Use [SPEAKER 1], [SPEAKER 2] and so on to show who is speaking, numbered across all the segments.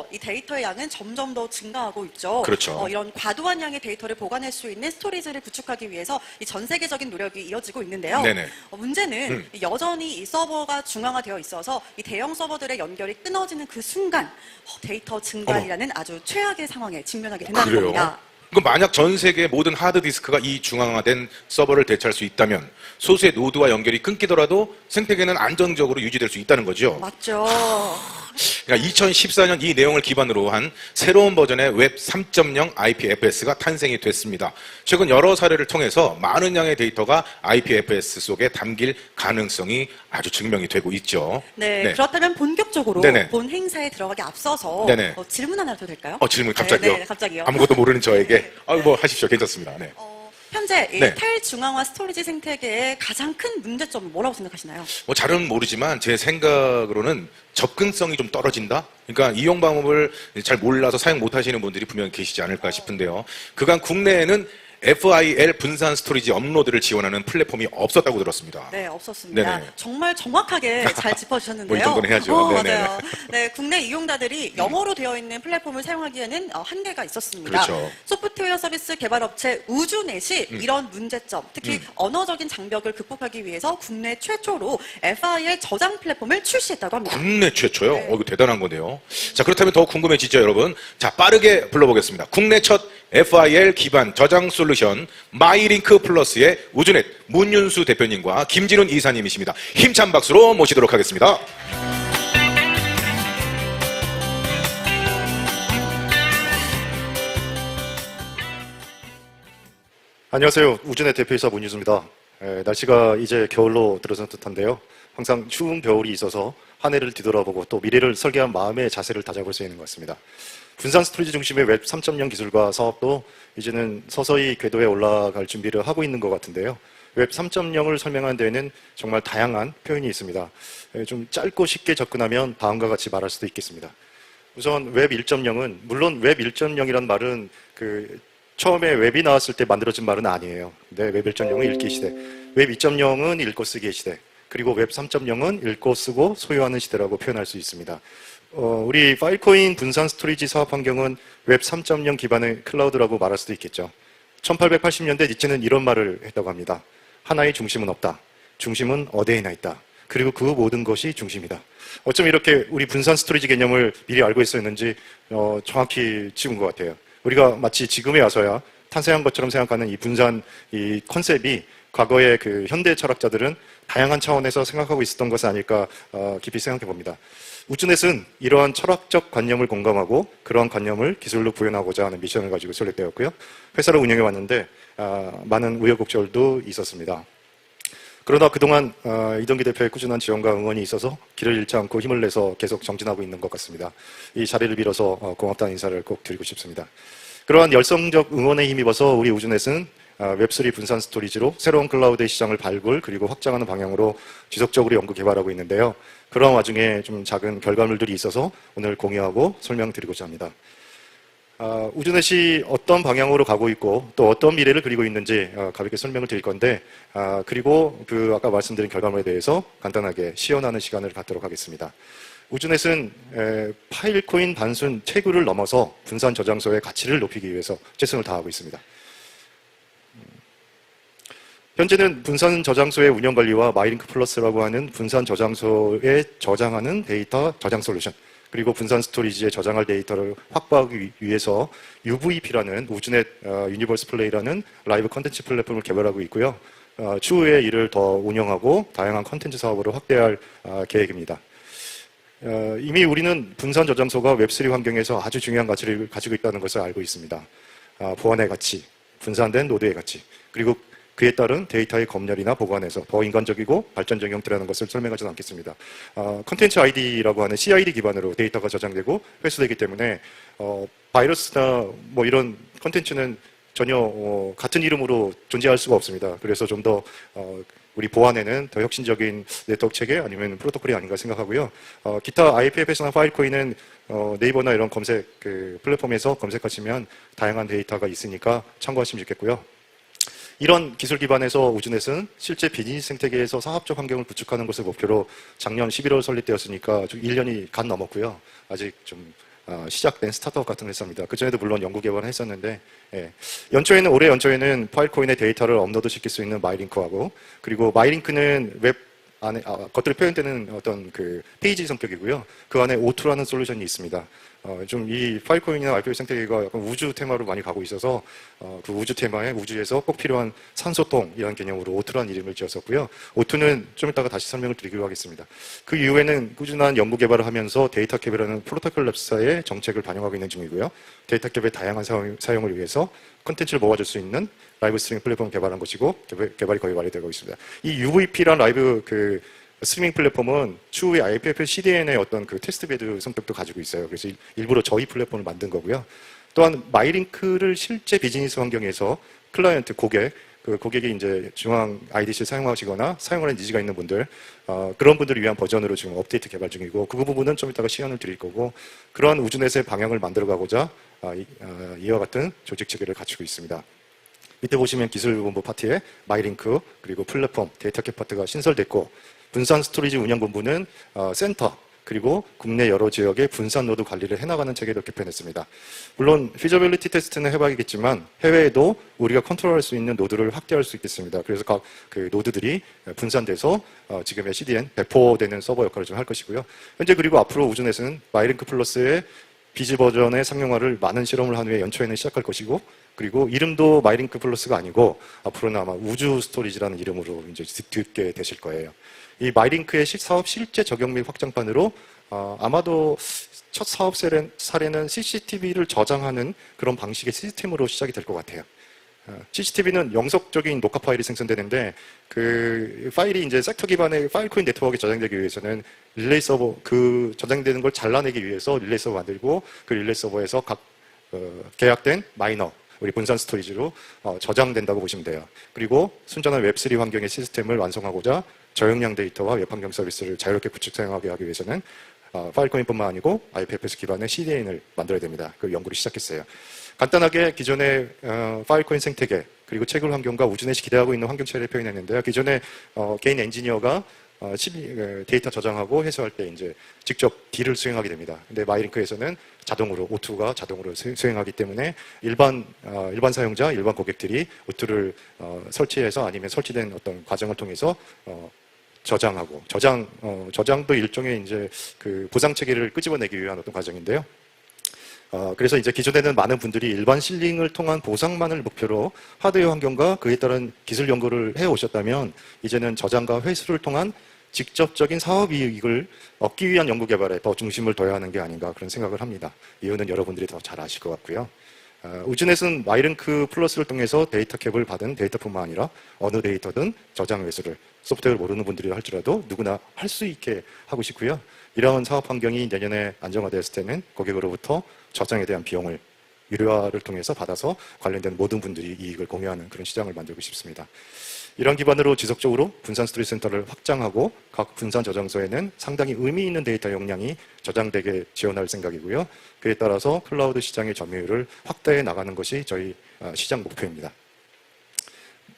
[SPEAKER 1] 들어서 이 데이터의 양은 점점 더 증가하고 있죠.
[SPEAKER 2] 그렇죠.
[SPEAKER 1] 이런 과도한 양의 데이터를 보관할 수 있는 스토리지를 구축하기 위해서 이 전 세계적인 노력이 이어지고 있는데요.
[SPEAKER 2] 네네.
[SPEAKER 1] 문제는 여전히 이 서버가 중앙화되어 있어서 이 대형 서버들의 연결이 끊어지는 그 순간 데이터 증가이라는 아주 최악의 상황에 직면하게 된다는
[SPEAKER 2] 그래요?
[SPEAKER 1] 겁니다.
[SPEAKER 2] 그럼 만약 전 세계 모든 하드디스크가 이 중앙화된 서버를 대체할 수 있다면 소수의 노드와 연결이 끊기더라도 생태계는 안정적으로 유지될 수 있다는 거죠.
[SPEAKER 1] 맞죠.
[SPEAKER 2] 그러니까 2014년 이 내용을 기반으로 한 새로운 버전의 웹 3.0 IPFS가 탄생이 됐습니다. 최근 여러 사례를 통해서 많은 양의 데이터가 IPFS 속에 담길 가능성이 아주 증명이 되고 있죠.
[SPEAKER 1] 네, 그렇다면 본격적으로
[SPEAKER 2] 네네.
[SPEAKER 1] 본 행사에 들어가기 앞서서
[SPEAKER 2] 네네.
[SPEAKER 1] 질문 하나 해도 될까요?
[SPEAKER 2] 질문 갑자기요?
[SPEAKER 1] 네, 갑자기요.
[SPEAKER 2] 아무것도 모르는 저에게 뭐 하십시오. 괜찮습니다. 네.
[SPEAKER 1] 현재 이
[SPEAKER 2] 네.
[SPEAKER 1] 탈중앙화 스토리지 생태계의 가장 큰 문제점은 뭐라고 생각하시나요?
[SPEAKER 2] 뭐 잘은 모르지만 제 생각으로는 접근성이 좀 떨어진다? 그러니까 이용 방법을 잘 몰라서 사용 못 하시는 분들이 분명히 계시지 않을까 싶은데요. 그간 국내에는 FIL 분산 스토리지 업로드를 지원하는 플랫폼이 없었다고 들었습니다.
[SPEAKER 1] 네, 없었습니다.
[SPEAKER 2] 네네.
[SPEAKER 1] 정말 정확하게 잘 짚어주셨는데요.
[SPEAKER 2] 뭐 이 정도는 해야죠. 네네.
[SPEAKER 1] 맞아요. 네, 국내 이용자들이 영어로 되어 있는 플랫폼을 사용하기에는 한계가 있었습니다.
[SPEAKER 2] 그렇죠.
[SPEAKER 1] 소프트웨어 서비스 개발업체 우주넷이 이런 문제점, 특히 언어적인 장벽을 극복하기 위해서 국내 최초로 FIL 저장 플랫폼을 출시했다고 합니다.
[SPEAKER 2] 국내 최초요?
[SPEAKER 1] 네.
[SPEAKER 2] 이거 대단한 건데요. 자, 그렇다면 더 궁금해지죠, 여러분? 자, 빠르게 불러보겠습니다. 국내 첫 FIL 기반 저장 솔루션 마이링크 플러스의 우주넷 문윤수 대표님과 김진훈 이사님이십니다. 힘찬 박수로 모시도록 하겠습니다.
[SPEAKER 3] 안녕하세요. 우주넷 대표이사 문유수입니다. 날씨가 이제 겨울로 들어선 듯한데요. 항상 추운 겨울이 있어서 한 해를 뒤돌아보고 또 미래를 설계한 마음의 자세를 다져볼 수 있는 것 같습니다. 분산 스토리지 중심의 웹 3.0 기술과 사업도 이제는 서서히 궤도에 올라갈 준비를 하고 있는 것 같은데요. 웹 3.0을 설명하는 데에는 정말 다양한 표현이 있습니다. 좀 짧고 쉽게 접근하면 다음과 같이 말할 수도 있겠습니다. 우선 웹 1.0은 물론 웹 1.0이란 말은 처음에 웹이 나왔을 때 만들어진 말은 아니에요. 근데 웹 1.0은 읽기 시대, 웹 2.0은 읽고 쓰기의 시대, 그리고 웹 3.0은 읽고 쓰고 소유하는 시대라고 표현할 수 있습니다. 우리 파일코인 분산 스토리지 사업 환경은 웹 3.0 기반의 클라우드라고 말할 수도 있겠죠. 1880년대 니체는 이런 말을 했다고 합니다. 하나의 중심은 없다. 중심은 어디에나 있다. 그리고 그 모든 것이 중심이다. 어쩜 이렇게 우리 분산 스토리지 개념을 미리 알고 있었는지 정확히 짚은 것 같아요. 우리가 마치 지금에 와서야 탄생한 것처럼 생각하는 이 분산 이 컨셉이 과거의 그 현대 철학자들은 다양한 차원에서 생각하고 있었던 것은 아닐까 깊이 생각해 봅니다. 우주넷은 이러한 철학적 관념을 공감하고 그러한 관념을 기술로 구현하고자 하는 미션을 가지고 설립되었고요. 회사를 운영해 왔는데 많은 우여곡절도 있었습니다. 그러나 그동안 이동기 대표의 꾸준한 지원과 응원이 있어서 길을 잃지 않고 힘을 내서 계속 정진하고 있는 것 같습니다. 이 자리를 빌어서 고맙다는 인사를 꼭 드리고 싶습니다. 그러한 열성적 응원에 힘입어서 우리 우주넷은 웹3 분산 스토리지로 새로운 클라우드의 시장을 발굴 그리고 확장하는 방향으로 지속적으로 연구 개발하고 있는데요. 그런 와중에 좀 작은 결과물들이 있어서 오늘 공유하고 설명드리고자 합니다. 우주넷이 어떤 방향으로 가고 있고 또 어떤 미래를 그리고 있는지 가볍게 설명을 드릴 건데 그리고 아까 말씀드린 결과물에 대해서 간단하게 시연하는 시간을 갖도록 하겠습니다. 우주넷은 파일코인 단순 채굴을 넘어서 분산 저장소의 가치를 높이기 위해서 최선을 다하고 있습니다. 현재는 분산 저장소의 운영 관리와 마이링크 플러스라고 하는 분산 저장소에 저장하는 데이터 저장 솔루션 그리고 분산 스토리지에 저장할 데이터를 확보하기 위해서 UVP라는 우주넷 유니버스 플레이라는 라이브 컨텐츠 플랫폼을 개발하고 있고요. 추후에 이를 더 운영하고 다양한 컨텐츠 사업으로 확대할 계획입니다. 이미 우리는 분산 저장소가 웹3 환경에서 아주 중요한 가치를 가지고 있다는 것을 알고 있습니다. 보안의 가치, 분산된 노드의 가치, 그리고 그에 따른 데이터의 검열이나 보관에서 더 인간적이고 발전적 형태라는 것을 설명하지는 않겠습니다. 컨텐츠 ID라고 하는 CID 기반으로 데이터가 저장되고 회수되기 때문에 바이러스나 뭐 이런 컨텐츠는 전혀 같은 이름으로 존재할 수가 없습니다. 그래서 좀 더 우리 보안에는 더 혁신적인 네트워크 체계 아니면 프로토콜이 아닌가 생각하고요. 기타 IPFS나 파일코인은 네이버나 이런 검색 플랫폼에서 검색하시면 다양한 데이터가 있으니까 참고하시면 좋겠고요. 이런 기술 기반에서 우주넷은 실제 비즈니스 생태계에서 사업적 환경을 구축하는 것을 목표로 작년 11월 설립되었으니까 좀 1년이 간 넘었고요. 아직 좀 시작된 스타트업 같은 회사입니다. 그전에도 물론 연구 개발을 했었는데, 예. 올해 연초에는 파일코인의 데이터를 업로드 시킬 수 있는 마이링크하고, 그리고 마이링크는 웹 안에, 겉으로 표현되는 어떤 그 페이지 성격이고요. 그 안에 O2라는 솔루션이 있습니다. 좀 이 파일코인이나 RPO 생태계가 약간 우주 테마로 많이 가고 있어서 그 우주 테마에 우주에서 꼭 필요한 산소통이라는 개념으로 O2라는 이름을 지었었고요. O2는 좀 이따가 다시 설명을 드리기로 하겠습니다. 그 이후에는 꾸준한 연구 개발을 하면서 데이터캡이라는 프로토콜 랩사의 정책을 반영하고 있는 중이고요. 데이터캡의 다양한 사용을 위해서 콘텐츠를 모아줄 수 있는 라이브 스트리밍 플랫폼 개발한 것이고 개발이 거의 완료되고 있습니다. 이 UVP란 라이브 그 스트리밍 플랫폼은 추후에 IPFS CDN의 어떤 그 테스트베드 성격도 가지고 있어요. 그래서 일부러 저희 플랫폼을 만든 거고요. 또한 마이링크를 실제 비즈니스 환경에서 클라이언트 고객이 이제 중앙 IDC 사용하시거나 사용하는 니즈가 있는 분들, 그런 분들을 위한 버전으로 지금 업데이트 개발 중이고, 그 부분은 좀 이따가 시연을 드릴 거고, 그러한 우주넷의 방향을 만들어가고자 이와 같은 조직 체계를 갖추고 있습니다. 밑에 보시면 기술본부 파트에 마이링크, 그리고 플랫폼, 데이터캡 파트가 신설됐고, 분산 스토리지 운영본부는 센터, 그리고 국내 여러 지역의 분산 노드 관리를 해나가는 체계를 개편했습니다. 물론 피저빌리티 테스트는 해봐야겠지만 해외에도 우리가 컨트롤할 수 있는 노드를 확대할 수 있겠습니다. 그래서 각 그 노드들이 분산돼서 지금의 CDN 배포되는 서버 역할을 좀 할 것이고요. 현재 그리고 앞으로 우주넷은 마이링크 플러스의 비즈 버전의 상용화를 많은 실험을 한 후에 연초에는 시작할 것이고, 그리고 이름도 마이링크 플러스가 아니고 앞으로는 아마 우주 스토리지라는 이름으로 이제 듣게 되실 거예요. 이 마이링크의 사업 실제 적용 및 확장판으로 아마도 첫 사업 사례는 CCTV를 저장하는 그런 방식의 시스템으로 시작이 될 것 같아요. CCTV는 영속적인 녹화 파일이 생성되는데 그 파일이 이제 섹터 기반의 파일코인 네트워크에 저장되기 위해서는 릴레이 서버, 그 저장되는 걸 잘라내기 위해서 릴레이 서버 만들고, 그 릴레이 서버에서 각 계약된 마이너, 우리 분산 스토리지로 저장된다고 보시면 돼요. 그리고 순전한 웹3 환경의 시스템을 완성하고자 저용량 데이터와 웹 환경 서비스를 자유롭게 구축 사용하게 하기 위해서는 파일코인뿐만 아니고 IPFS 기반의 CDN을 만들어야 됩니다. 그 연구를 시작했어요. 간단하게 기존의 파일코인 생태계, 그리고 채굴 환경과 우주넷이 기대하고 있는 환경체를 표현했는데요. 기존에 개인 엔지니어가 데이터 저장하고 해소할 때 이제 직접 딜을 수행하게 됩니다. 근데 마이링크에서는 자동으로 O2가 자동으로 수행하기 때문에 일반 사용자, 일반 고객들이 O2를 설치해서 아니면 설치된 어떤 과정을 통해서 저장하고 저장도 일종의 이제 그 보상 체계를 끄집어내기 위한 어떤 과정인데요. 그래서 이제 기존에는 많은 분들이 일반 실링을 통한 보상만을 목표로 하드웨어 환경과 그에 따른 기술 연구를 해 오셨다면, 이제는 저장과 회수를 통한 직접적인 사업 이익을 얻기 위한 연구 개발에 더 중심을 둬야 하는 게 아닌가, 그런 생각을 합니다. 이유는 여러분들이 더 잘 아실 것 같고요. 우주넷은 마이링크 플러스를 통해서 데이터 캡을 받은 데이터뿐만 아니라 어느 데이터든 저장 회수를, 소프트웨어를 모르는 분들이 할지라도 누구나 할 수 있게 하고 싶고요. 이러한 사업 환경이 내년에 안정화되었을 때는 고객으로부터 저장에 대한 비용을 유료화를 통해서 받아서 관련된 모든 분들이 이익을 공유하는 그런 시장을 만들고 싶습니다. 이런 기반으로 지속적으로 분산 스토리 센터를 확장하고 각 분산 저장소에는 상당히 의미 있는 데이터 용량이 저장되게 지원할 생각이고요. 그에 따라서 클라우드 시장의 점유율을 확대해 나가는 것이 저희 시장 목표입니다.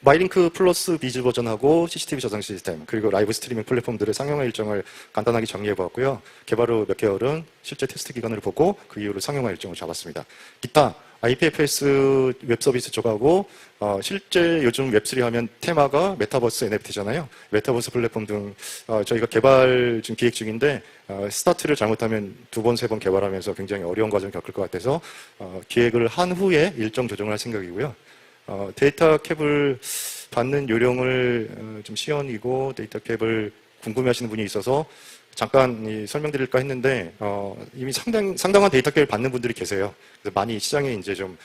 [SPEAKER 3] 마이링크 플러스 비즈 버전하고 CCTV 저장 시스템, 그리고 라이브 스트리밍 플랫폼들의 상용화 일정을 간단하게 정리해 보았고요. 개발 후 몇 개월은 실제 테스트 기간을 보고 그 이후로 상용화 일정을 잡았습니다. 기타 IPFS 웹 서비스 쪽하고 실제 요즘 웹3 하면 테마가 메타버스 NFT잖아요. 메타버스 플랫폼 등 저희가 개발 지금 기획 중인데 스타트를 잘못하면 2번, 3번 개발하면서 굉장히 어려운 과정을 겪을 것 같아서 기획을 한 후에 일정 조정을 할 생각이고요. 데이터 캡을 받는 요령을 좀 시연이고, 데이터 캡을 궁금해하시는 분이 있어서 잠깐 설명드릴까 했는데 이미 상당한 데이터 캡을 받는 분들이 계세요. 그래서 많이 시장에 이제 좀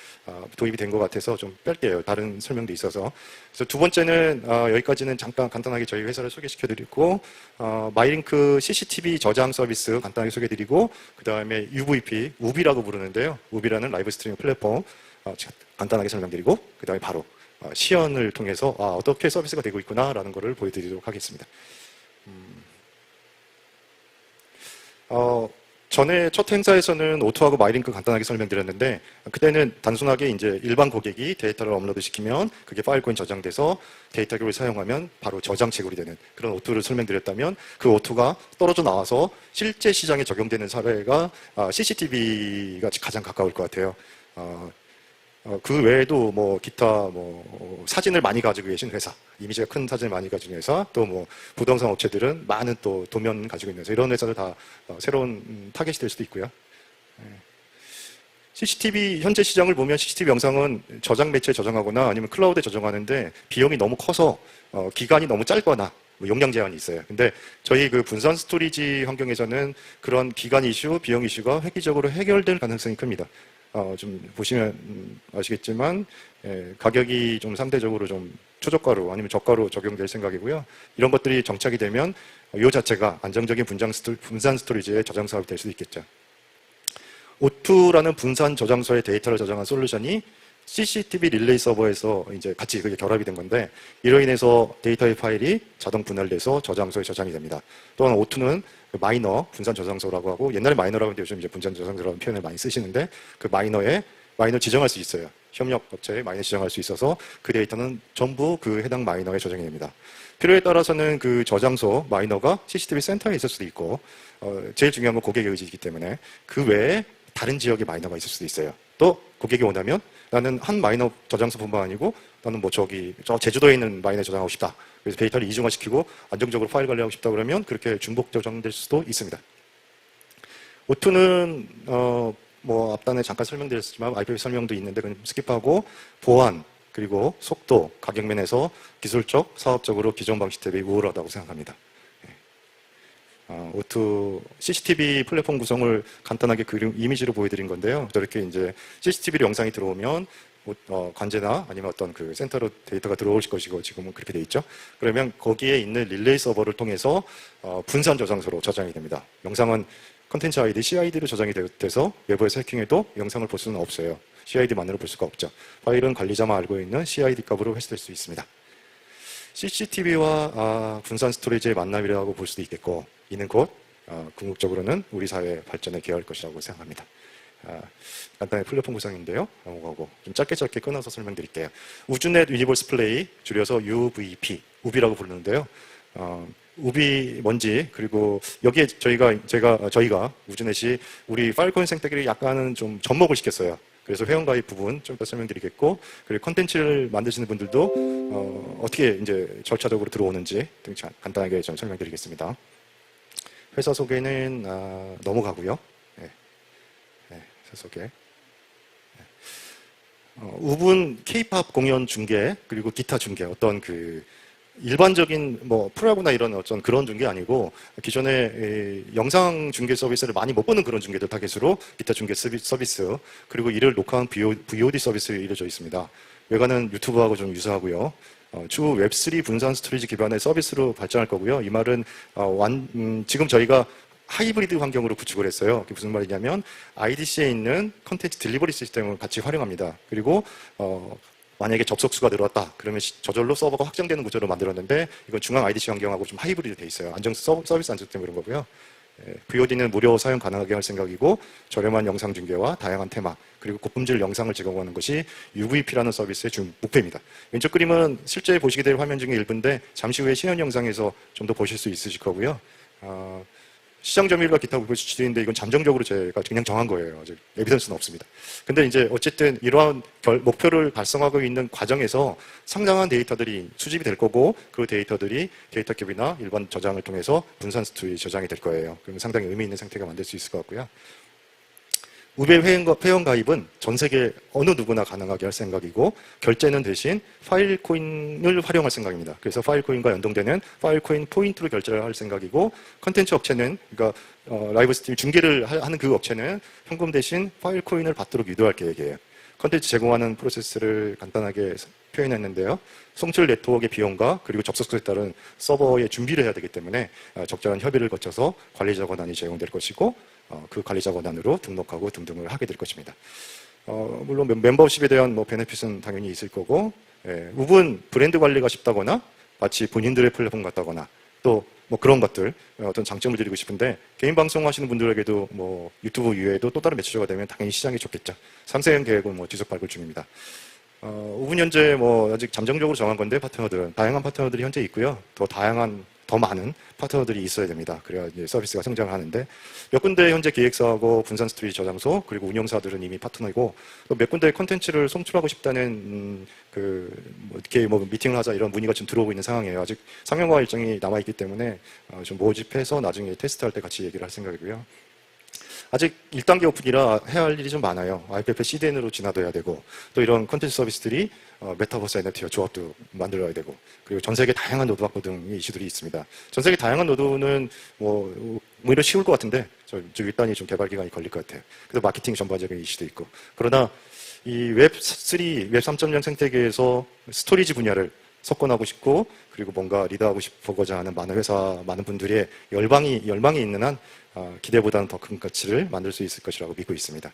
[SPEAKER 3] 도입이 된 것 같아서 좀 뺄게요. 다른 설명도 있어서. 그래서 두 번째는 여기까지는 잠깐 간단하게 저희 회사를 소개시켜드리고, 마이링크 CCTV 저장 서비스 간단하게 소개드리고, 그 다음에 UVP, 우비라고 부르는데요. 우비라는 라이브 스트리밍 플랫폼 간단하게 설명드리고, 그 다음에 바로 시연을 통해서 어떻게 서비스가 되고 있구나라는 것을 보여드리도록 하겠습니다. 전에 첫 행사에서는 O2하고 마이링크 간단하게 설명드렸는데 그때는 단순하게 이제 일반 고객이 데이터를 업로드 시키면 그게 파일코인 저장돼서 데이터를 사용하면 바로 저장 채굴이 되는 그런 O2를 설명드렸다면 그 O2가 떨어져 나와서 실제 시장에 적용되는 사례가 CCTV가 가장 가까울 것 같아요. 그 외에도 뭐 기타 뭐 사진을 많이 가지고 계신 회사, 이미지가 큰 사진을 많이 가지고 있는 회사, 또 뭐 부동산 업체들은 많은 또 도면 가지고 있는 회사, 이런 회사들 다 새로운 타겟이 될 수도 있고요. CCTV 현재 시장을 보면 CCTV 영상은 저장 매체에 저장하거나 아니면 클라우드에 저장하는데 비용이 너무 커서 기간이 너무 짧거나 뭐 용량 제한이 있어요. 근데 저희 그 분산 스토리지 환경에서는 그런 기간 이슈, 비용 이슈가 획기적으로 해결될 가능성이 큽니다. 좀 보시면 아시겠지만 가격이 좀 상대적으로 좀 초저가로 아니면 저가로 적용될 생각이고요. 이런 것들이 정착이 되면 이 자체가 안정적인 분산 스토리지의 저장 사업이 될 수도 있겠죠. O2라는 분산 저장소에 데이터를 저장한 솔루션이 CCTV 릴레이 서버에서 이제 같이 그게 결합이 된 건데 이로 인해서 데이터의 파일이 자동 분할돼서 저장소에 저장이 됩니다. 또한 O2는 마이너 분산 저장소라고 하고 옛날에 마이너라고 하는데 요즘 이제 분산 저장소라는 표현을 많이 쓰시는데 그 마이너 지정할 수 있어요. 협력 업체에 마이너 지정할 수 있어서 그 데이터는 전부 그 해당 마이너에 저장이 됩니다. 필요에 따라서는 그 저장소 마이너가 CCTV 센터에 있을 수도 있고 제일 중요한 건 고객의 의지이기 때문에 그 외에 다른 지역에 마이너가 있을 수도 있어요. 또 고객이 원하면 나는 한 마이너 저장소뿐만 아니고 나는 뭐 저 제주도에 있는 마이너에 저장하고 싶다. 그래서 데이터를 이중화시키고 안정적으로 파일 관리하고 싶다 그러면 그렇게 중복 저장될 수도 있습니다. O2는 뭐 앞단에 잠깐 설명드렸지만 IPv 설명도 있는데 그냥 스킵하고 보안 그리고 속도, 가격 면에서 기술적, 사업적으로 기존 방식 대비 우월하다고 생각합니다. O2 CCTV 플랫폼 구성을 간단하게 이미지로 보여드린 건데요. 저렇게 이제 CCTV로 영상이 들어오면 관제나 아니면 어떤 그 센터로 데이터가 들어올 것이고 지금은 그렇게 돼 있죠. 그러면 거기에 있는 릴레이 서버를 통해서 분산 저장소로 저장이 됩니다. 영상은 컨텐츠 아이디 CID로 저장이 돼서 외부에서 해킹해도 영상을 볼 수는 없어요. CID만으로 볼 수가 없죠. 파일은 관리자만 알고 있는 CID 값으로 회수될 수 있습니다. CCTV와 분산 스토리지의 만남이라고 볼 수도 있겠고 이는 곧 궁극적으로는 우리 사회 발전에 기여할 것이라고 생각합니다. 간단히 플랫폼 구성인데요. 넘어가고 좀 짧게 끊어서 설명드릴게요. 우주넷 유니버스 플레이 줄여서 UVP, 우비라고 부르는데요. 우비 뭔지 그리고 여기에 저희가 우주넷이 우리 파일코인 생태계를 약간은 좀 접목을 시켰어요. 그래서 회원가입 부분 좀 더 설명드리겠고 그리고 컨텐츠를 만드시는 분들도 어떻게 이제 절차적으로 들어오는지 등 간단하게 좀 설명드리겠습니다. 회사 소개는 넘어가고요. 회사 소개. 우분 K-팝 공연 중계 그리고 기타 중계 어떤 그 일반적인 뭐 프로야구나 이런 어떤 그런 중계 아니고 기존에 영상 중계 서비스를 많이 못 보는 그런 중계들 타겟으로 기타 중계 서비스 그리고 이를 녹화한 VOD 서비스를 이루어져 있습니다. 외관은 유튜브하고 좀 유사하고요. 추후 웹3 분산 스토리지 기반의 서비스로 발전할 거고요. 이 말은 지금 저희가 하이브리드 환경으로 구축을 했어요. 그게 무슨 말이냐면 IDC에 있는 컨텐츠 딜리버리 시스템을 같이 활용합니다. 그리고 만약에 접속수가 늘었다. 그러면 저절로 서버가 확장되는 구조로 만들었는데 이건 중앙 IDC 환경하고 좀 하이브리드 돼 있어요. 서비스 안정 때문에 그런 거고요. VOD는 무료 사용 가능하게 할 생각이고 저렴한 영상 중계와 다양한 테마 그리고 고품질 영상을 제공하는 것이 UVP라는 서비스의 주 목표입니다. 왼쪽 그림은 실제 보시게 될 화면 중에 일부인데 잠시 후에 시연 영상에서 좀 더 보실 수 있으실 거고요. 시장 점유율과 기타 목표 수치인데 이건 잠정적으로 제가 그냥 정한 거예요. 아직 에비던스는 없습니다. 근데 이제 어쨌든 이러한 목표를 달성하고 있는 과정에서 상당한 데이터들이 수집이 될 거고 그 데이터들이 데이터 캡이나 일반 저장을 통해서 분산 스토리 저장이 될 거예요. 그러면 상당히 의미 있는 상태가 만들 수 있을 것 같고요. 우베 회원 가입은 전 세계 어느 누구나 가능하게 할 생각이고 결제는 대신 파일코인을 활용할 생각입니다. 그래서 파일코인과 연동되는 파일코인 포인트로 결제를 할 생각이고 컨텐츠 업체는 그러니까 라이브 스트림 중계를 하는 그 업체는 현금 대신 파일코인을 받도록 유도할 계획이에요. 컨텐츠 제공하는 프로세스를 간단하게 표현했는데요. 송출 네트워크의 비용과 그리고 접속수에 따른 서버의 준비를 해야 되기 때문에 적절한 협의를 거쳐서 관리자 권한이 제공될 것이고 그 관리자 권한으로 등록하고 등등을 하게 될 것입니다. 물론 멤버십에 대한 뭐 베네핏은 당연히 있을 거고 우분 브랜드 관리가 쉽다거나 마치 본인들의 플랫폼 같다거나 또 뭐 그런 것들 어떤 장점을 드리고 싶은데 개인 방송 하시는 분들에게도 뭐 유튜브 이외에도 또 다른 매체가 되면 당연히 시장이 좋겠죠. 상세한 계획은 뭐 지속 발굴 중입니다. 5분 현재 뭐 아직 잠정적으로 정한 건데 파트너들은 다양한 파트너들이 현재 있고요. 더 많은 파트너들이 있어야 됩니다. 그래야 이제 서비스가 성장하는데 몇 군데 현재 기획사하고 분산 스토리 저장소 그리고 운영사들은 이미 파트너이고 또 몇 군데 콘텐츠를 송출하고 싶다는 뭐 이렇게 뭐 미팅을 하자 이런 문의가 좀 들어오고 있는 상황이에요. 아직 상용화 일정이 남아 있기 때문에 좀 모집해서 나중에 테스트할 때 같이 얘기를 할 생각이고요. 아직 1단계 오픈이라 해야 할 일이 좀 많아요. IPFS CDN으로 진화도 해야 되고, 또 이런 콘텐츠 서비스들이 메타버스 NFT 조합도 만들어야 되고, 그리고 전 세계 다양한 노드 확보 등의 이슈들이 있습니다. 전 세계 다양한 노드는 뭐 오히려 쉬울 것 같은데, 저 윗단이 좀 개발 기간이 걸릴 것 같아요. 그래서 마케팅 전반적인 이슈도 있고. 그러나 이 웹3, 웹 3.0 생태계에서 스토리지 분야를 석권하고 싶고, 그리고 뭔가 리드하고 싶어고자 하는 많은 회사, 많은 분들의 열망이 있는 한 기대보다는 더 큰 가치를 만들 수 있을 것이라고 믿고 있습니다.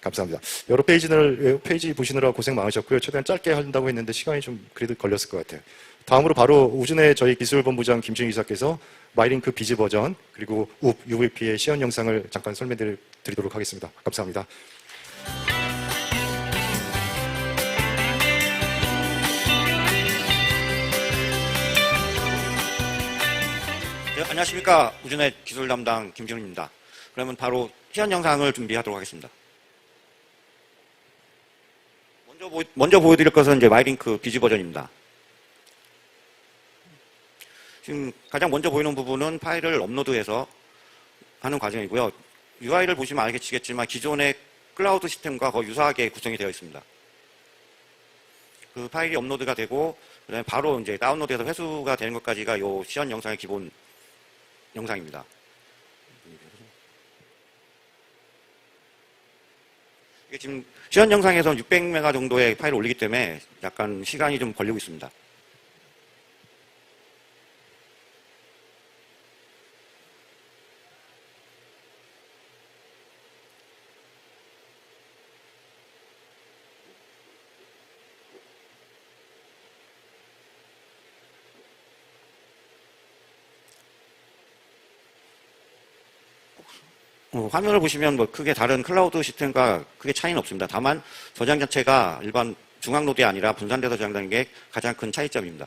[SPEAKER 3] 감사합니다. 여러 페이지 보시느라 고생 많으셨고요. 최대한 짧게 한다고 했는데 시간이 좀 그래도 걸렸을 것 같아요. 다음으로 바로 우준의 저희 기술본부장 김준희 이사께서 마이링크 비즈 버전 그리고 UVP의 시연 영상을 잠깐 설명드리도록 하겠습니다. 감사합니다.
[SPEAKER 4] 네, 안녕하십니까. 우준의 기술 담당 김준입니다. 그러면 바로 시연 영상을 준비하도록 하겠습니다. 먼저 보여드릴 것은 이제 마이링크 비즈 버전입니다. 지금 가장 먼저 보이는 부분은 파일을 업로드해서 하는 과정이고요. UI를 보시면 알겠지만 기존의 클라우드 시스템과 거의 유사하게 구성이 되어 있습니다. 그 파일이 업로드가 되고 그다음에 바로 이제 다운로드해서 회수가 되는 것까지가 이 시연 영상의 기본 영상입니다. 이게 지금 시연 영상에서 600메가 정도의 파일을 올리기 때문에 약간 시간이 좀 걸리고 있습니다. 화면을 보시면 뭐 크게 다른 클라우드 시스템과 크게 차이는 없습니다. 다만 저장 자체가 일반 중앙 노드이 아니라 분산돼서 저장되는 게 가장 큰 차이점입니다.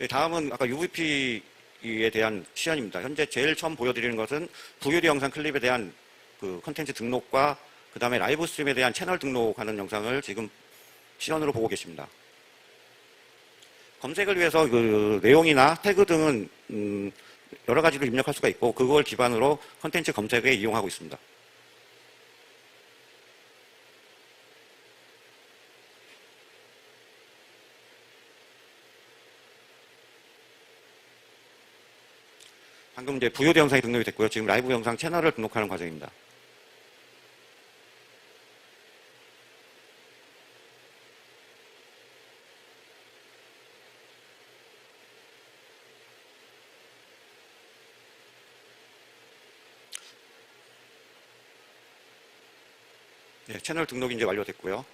[SPEAKER 4] 다음은 아까 UVP에 대한 시연입니다. 현재 제일 처음 보여드리는 것은 VOD 영상 클립에 대한 그 컨텐츠 등록과 그 다음에 라이브 스트림에 대한 채널 등록하는 영상을 지금 시연으로 보고 계십니다. 검색을 위해서 그 내용이나 태그 등은 여러 가지로 입력할 수가 있고 그걸 기반으로 컨텐츠 검색에 이용하고 있습니다. 방금 이제 VOD 영상이 등록이 됐고요. 지금 라이브 영상 채널을 등록하는 과정입니다. 네, 채널 등록이 이제 완료됐고요.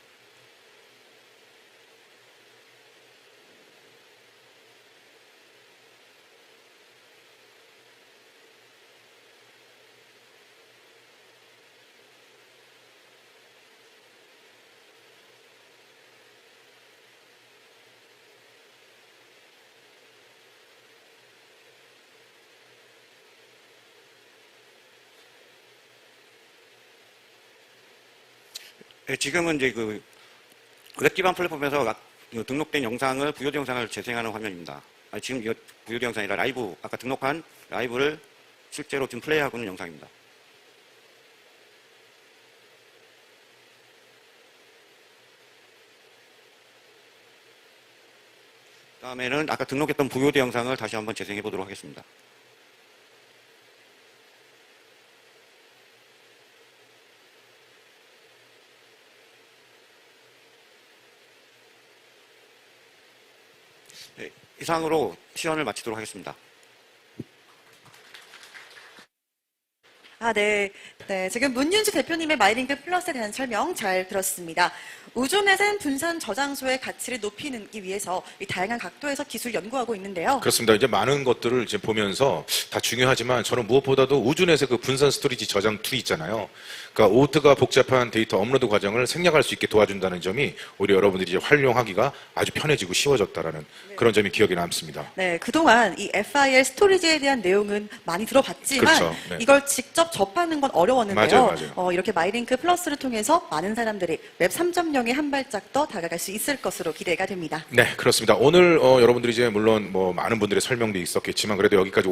[SPEAKER 4] 네, 지금은 이제 그 웹 기반 플랫폼에서 등록된 영상을 VOD 영상을 재생하는 화면입니다. 지금 이 VOD 영상이 아니라 라이브, 아까 등록한 라이브를 실제로 지금 플레이하고 있는 영상입니다. 다음에는 아까 등록했던 VOD 영상을 다시 한번 재생해 보도록 하겠습니다. 네, 이상으로 시연을 마치도록 하겠습니다.
[SPEAKER 1] 네. 지금 문윤주 대표님의 마이링크 플러스에 대한 설명 잘 들었습니다. 우주넷은 분산 저장소의 가치를 높이기 위해서 이 다양한 각도에서 기술 연구하고 있는데요.
[SPEAKER 2] 그렇습니다. 이제 많은 것들을 이제 보면서 다 중요하지만 저는 무엇보다도 우주넷의 그 분산 스토리지 저장 툴이 있잖아요. 그러니까 오트가 복잡한 데이터 업로드 과정을 생략할 수 있게 도와준다는 점이 오히려 여러분들이 이제 활용하기가 아주 편해지고 쉬워졌다라는 그런 점이 기억에 남습니다.
[SPEAKER 1] 네, 그동안 이 FIL 스토리지에 대한 내용은 많이 들어봤지만
[SPEAKER 2] 그렇죠. 네.
[SPEAKER 1] 이걸 직접 접하는 건 어려웠는데요.
[SPEAKER 2] 맞아요.
[SPEAKER 1] 이렇게 마이링크 플러스를 통해서 많은 사람들이 웹 3.0에 한 발짝 더 다가갈 수 있을 것으로 기대가 됩니다.
[SPEAKER 2] 네, 그렇습니다. 오늘 여러분들이 이제 물론 뭐 많은 분들의 설명도 있었겠지만 그래도 여기까지